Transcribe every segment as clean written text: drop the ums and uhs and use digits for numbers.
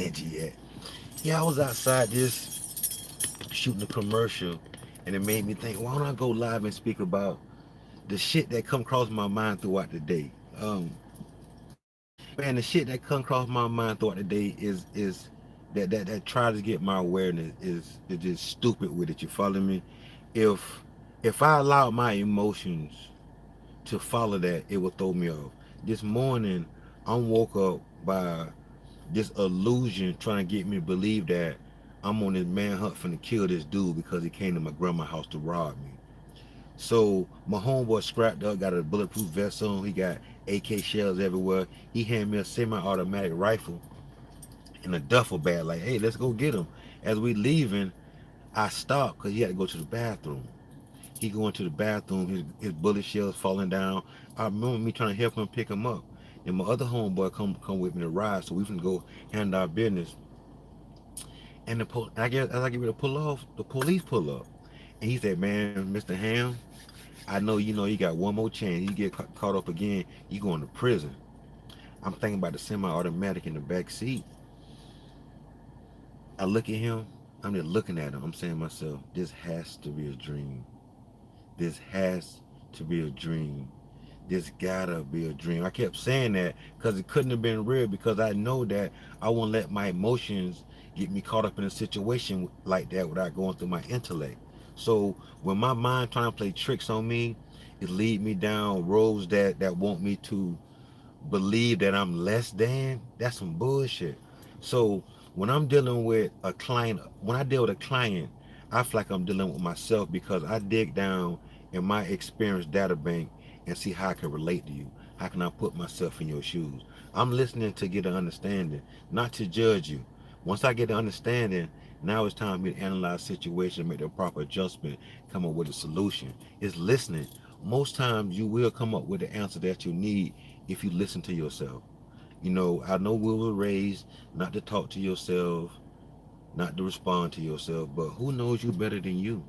energy at? Yeah, I was outside just shooting a commercial, and it made me think, why don't I go live and speak about the shit that come across my mind throughout the day? Man, the shit that come across my mind throughout the day is that tries to get my awareness is just stupid with it. You follow me? If if I allow my emotions to follow that, it will throw me off. This morning, I'm woke up by this illusion trying to get me to believe that I'm on this manhunt finna kill this dude because he came to my grandma's house to rob me. So my homeboy scrapped up, got a bulletproof vest on, he got AK shells everywhere. He handed me a semi-automatic rifle in a duffel bag, like, hey, let's go get him. As we leaving, I stopped because he had to go to the bathroom. He going to the bathroom, his bullet shells falling down. I remember me trying to help him pick him up. And my other homeboy come with me to ride, so we can go handle our business. And I guess as I get ready to pull off, the police pull up. And he said, man, Mr. Ham, I know you got one more chance. You get caught up again, you going to prison. I'm thinking about the semi-automatic in the back seat. I look at him, I'm just looking at him. I'm saying to myself, this has to be a dream. This has to be a dream. This gotta be a dream. I kept saying that because it couldn't have been real, because I know that I won't let my emotions get me caught up in a situation like that without going through my intellect. So when my mind trying to play tricks on me, it lead me down roads that want me to believe that I'm less than. That's some bullshit. So when I'm dealing with a client, when I deal with a client, I feel like I'm dealing with myself because I dig down in my experience data bank and see how I can relate to you. How can I put myself in your shoes? I'm listening to get an understanding, not to judge you. Once I get an understanding, now it's time for me to analyze the situation, make the proper adjustment, come up with a solution. It's listening. Most times you will come up with the answer that you need if you listen to yourself. I know we were raised not to talk to yourself, not to respond to yourself, but who knows you better than you?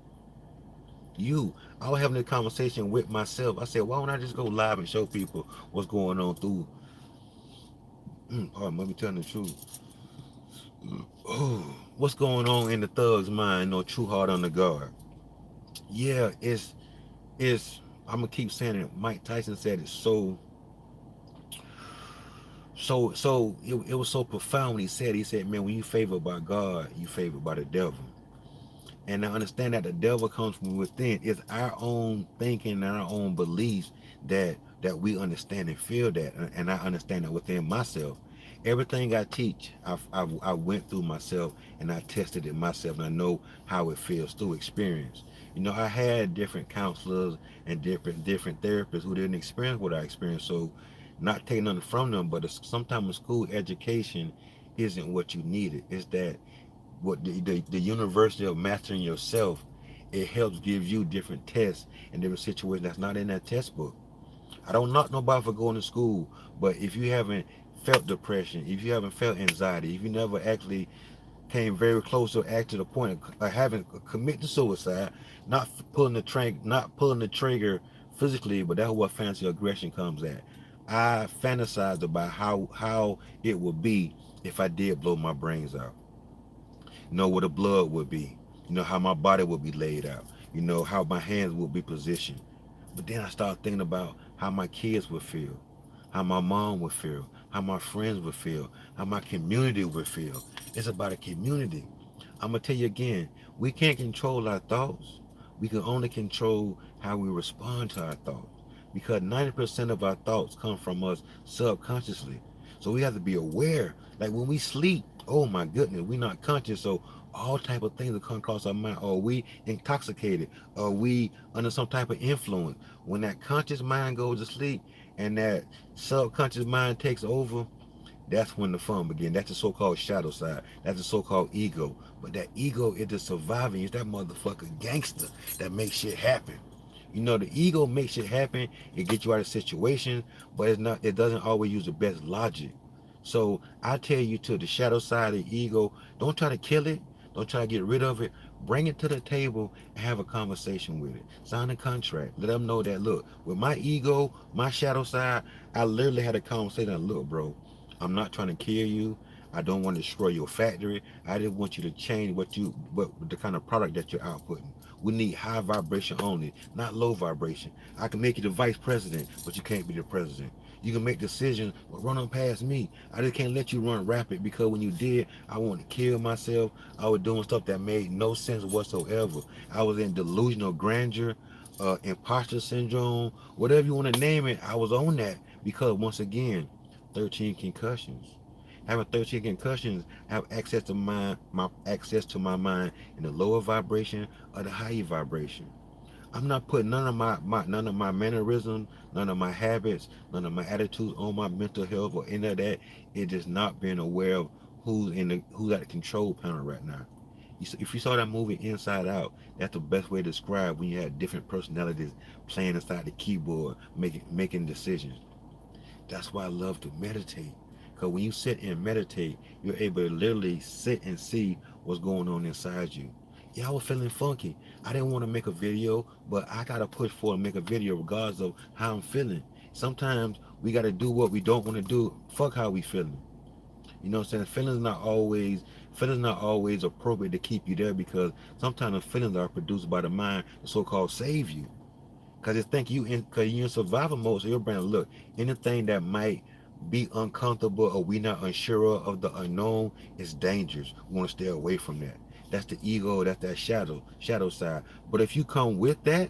You. I was having a conversation with myself. I said, why don't I just go live and show people what's going on through, pardon, let me tell the truth. Oh, what's going on in the thug's mind, no true heart on the guard. Yeah, it's, I'm gonna keep saying it. Mike Tyson said it it was so profound when he said, man, when you favored by God, you favored by the devil. And I understand that the devil comes from within. It's our own thinking and our own beliefs that we understand and feel that. And I understand that within myself. Everything I teach, I went through myself and I tested it myself, and I know how it feels through experience. I had different counselors and different therapists who didn't experience what I experienced. So, not taking nothing from them, but sometimes school education isn't what you needed. It's that what the university of mastering yourself, it helps give you different tests and different situations that's not in that test book. I don't knock nobody for going to school, but if you haven't felt depression, if you haven't felt anxiety, if you never actually came very close to act to the point of having commit to suicide, not pulling the trigger physically, but that's where fancy aggression comes at. I fantasized about how it would be if I did blow my brains out. Where the blood would be, how my body would be laid out, how my hands would be positioned. But then I started thinking about how my kids would feel, how my mom would feel, how my friends would feel, how my community would feel. It's about a community. I'm going to tell you again, we can't control our thoughts. We can only control how we respond to our thoughts. Because 90% of our thoughts come from us subconsciously. So we have to be aware. Like when we sleep, oh my goodness, we're not conscious. So all type of things that come across our mind. Are we intoxicated? Are we under some type of influence? When that conscious mind goes to sleep and that subconscious mind takes over, that's when the fun begins. That's the so-called shadow side. That's the so-called ego. But that ego is the surviving. It's that motherfucking gangster that makes shit happen. The ego makes shit happen. It gets you out of situations, but it's not. It doesn't always use the best logic. So I tell you, to the shadow side of the ego, don't try to kill it. Don't try to get rid of it. Bring it to the table and have a conversation with it. Sign a contract. Let them know that, look, with my ego, my shadow side, I literally had a conversation. Look, bro, I'm not trying to kill you. I don't want to destroy your factory. I just want you to change what the kind of product that you're outputting. We need high vibration only, not low vibration. I can make you the vice president, but you can't be the president. You can make decisions, but run on past me. I just can't let you run rapid because when you did, I wanted to kill myself. I was doing stuff that made no sense whatsoever. I was in delusional grandeur, imposter syndrome, whatever you want to name it. I was on that because once again, 13 concussions. Having 13 concussions, I have access to my access to my mind in the lower vibration or the higher vibration. I'm not putting none of my mannerisms, none of my habits, none of my attitudes on my mental health or any of that. It's just not being aware of who's at the control panel right now. If you saw that movie Inside Out, that's the best way to describe when you had different personalities playing inside the keyboard, making decisions. That's why I love to meditate. Because when you sit and meditate, you're able to literally sit and see what's going on inside you. Yeah, I was feeling funky. I didn't want to make a video, but I got to push forward and make a video regardless of how I'm feeling. Sometimes we got to do what we don't want to do. Fuck how we feeling. You know what I'm saying? Feelings not always appropriate to keep you there because sometimes the feelings are produced by the mind to so-called save you. Cause it's think you in cause you're in survival mode, so your brain look anything that might be uncomfortable or we not unsure of the unknown is dangerous. We want to stay away from that. That's the ego, that's that shadow side. But if you come with that,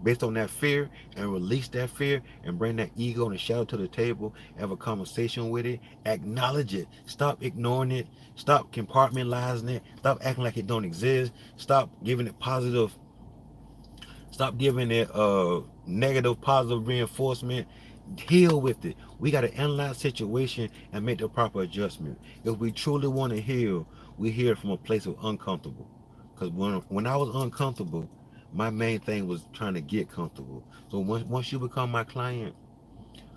based on that fear and release that fear and bring that ego and the shadow to the table, have a conversation with it, acknowledge it, stop ignoring it, stop compartmentalizing it, stop acting like it don't exist, stop giving it positive Stop giving it negative, positive reinforcement. Heal with it. We got to analyze the situation and make the proper adjustment. If we truly want to heal, we heal from a place of uncomfortable. Because when I was uncomfortable, my main thing was trying to get comfortable. So once you become my client,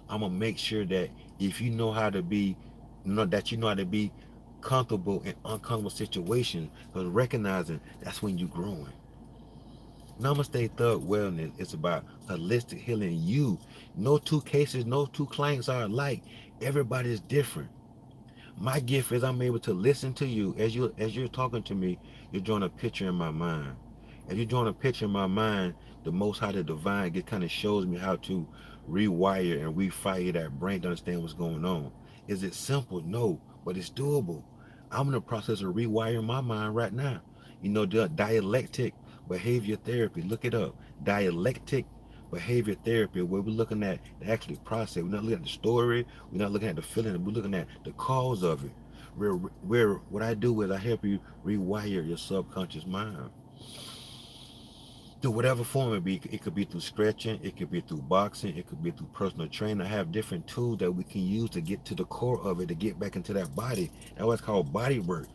I'm gonna make sure that if you know how to be, that you know how to be comfortable in uncomfortable situations, because recognizing that's when you're growing. Namaste Thug Wellness. It's about holistic healing you. No two cases, no two clients are alike. Everybody is different. My gift is I'm able to listen to you as you're talking to me. You're drawing a picture in my mind. As you're drawing a picture in my mind, the Most High, the Divine, it kind of shows me how to rewire and refire that brain to understand what's going on. Is it simple? No, but it's doable. I'm in the process of rewiring my mind right now. The dialectic behavior therapy. Look it up. Dialectic behavior therapy, where we're looking at the actual process. We're not looking at the story. We're not looking at the feeling. We're looking at the cause of it. Where what I do is I help you rewire your subconscious mind through whatever form it be. It could be through stretching, it could be through boxing, it could be through personal training. I have different tools that we can use to get to the core of it, to get back into that body. That's what's called body work.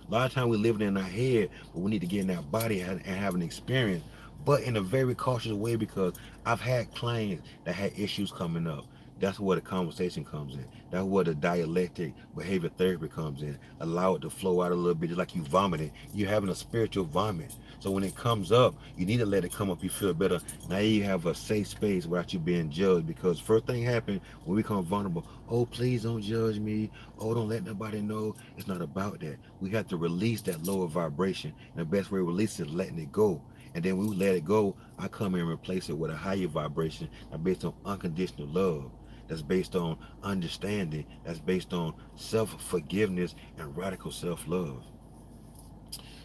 A lot of times we live in our head, but we need to get in that body and have an experience, but in a very cautious way because I've had clients that had issues coming up. That's where the conversation comes in. That's where the dialectic behavior therapy comes in. Allow it to flow out a little bit, just like you vomiting. You're having a spiritual vomit. So when it comes up, you need to let it come up. You feel better. Now you have a safe space without you being judged. Because first thing happened when we become vulnerable. Oh, please don't judge me. Oh, don't let nobody know. It's not about that. We have to release that lower vibration. And the best way to release it is letting it go. And then when we let it go, I come in and replace it with a higher vibration that's based on unconditional love. That's based on understanding. That's based on self-forgiveness and radical self-love.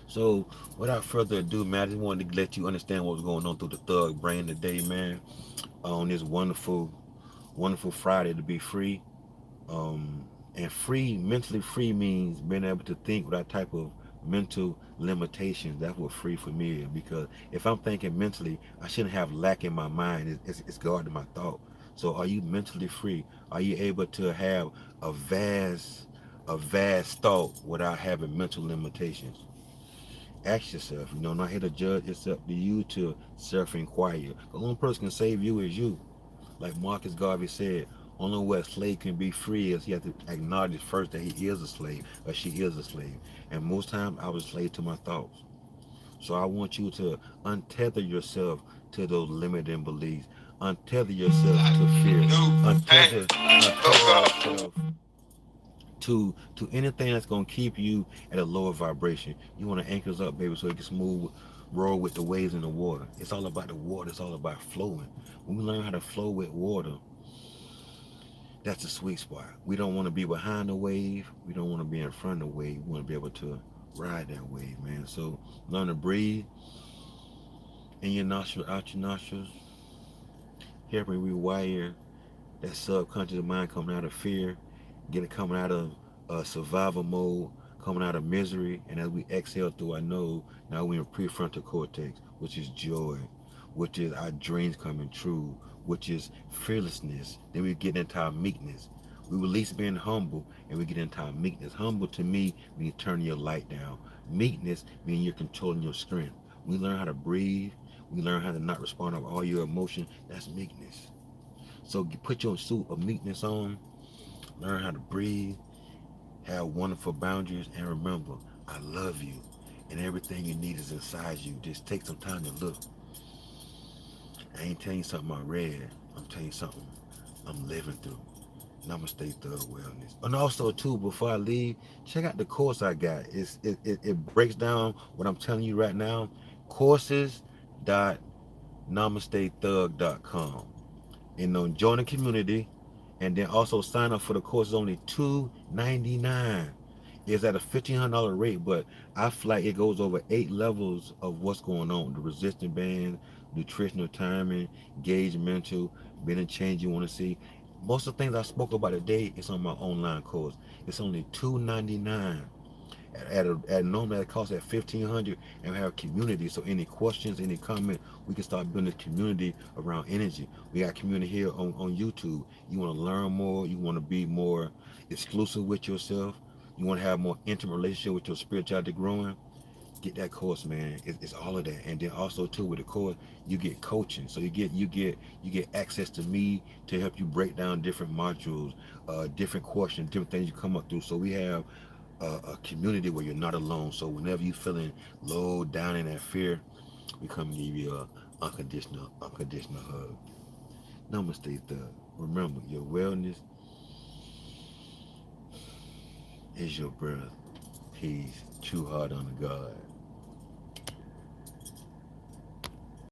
So, without further ado, man, I just wanted to let you understand what's going on through the thug brain today, man. On this wonderful, wonderful Friday to be free. And free, mentally free means being able to think without type of mental limitations. That's what free for me is. Because if I'm thinking mentally, I shouldn't have lack in my mind. It's guarding my thought. So, are you mentally free? Are you able to have a vast, a vast thought without having mental limitations? Ask yourself, not here to judge. It's up to you to self-inquire. The only person can save you is you. Like Marcus Garvey said, only way a slave can be free is he has to acknowledge first that he is a slave or she is a slave. And most times I was a slave to my thoughts. So I want you to untether yourself to those limiting beliefs. Untether yourself to fear. Untether yourself to anything that's gonna keep you at a lower vibration. You want to anchors up, baby, so it can smooth roll with the waves in the water. It's all about the water. It's all about flowing. When we learn how to flow with water, that's the sweet spot. We don't want to be behind the wave. We don't want to be in front of the wave. We want to be able to ride that wave, man. So learn to breathe in your nostrils, out your nostrils. Help me rewire that subconscious mind coming out of fear, getting coming out of survival mode, coming out of misery, and as we exhale through our nose, now we're in prefrontal cortex, which is joy, which is our dreams coming true, which is fearlessness. Then we get into our meekness. We release being humble and we get into our meekness. Humble to me means you turn your light down. Meekness means you're controlling your strength. We learn how to breathe. We learn how to not respond to all your emotion. That's meekness. So you put your suit of meekness on, learn how to breathe, have wonderful boundaries, and remember, I love you. And everything you need is inside you. Just take some time to look. I ain't telling you something I read. I'm telling you something I'm living through. Namaste Thug Wellness. And also too, before I leave, check out the course I got. It breaks down what I'm telling you right now. Courses.namasthethug.com. And join the community, and then also sign up for the course. Is only $2.99. It's at a $1,500 rate, but I feel like it goes over 8 levels of what's going on: the resistant band, nutritional timing, gauge mental, being a change you want to see. Most of the things I spoke about today is on my online course. It's only $2.99 at normally that costs at 1,500, and we have community. So any questions, any comment, we can start building a community around energy. We got community here on YouTube. You want to learn more, you want to be more exclusive with yourself, you want to have more intimate relationship with your spirituality growing, get that course, man. It's all of that. And then also too, with the course, you get coaching. So you get access to me to help you break down different modules, different questions, different things you come up through. So we have a community where you're not alone. So whenever you're feeling low down in that fear, we come give you a unconditional hug. Namaste, thug. Remember, your wellness is your breath. Peace. True heart on the God.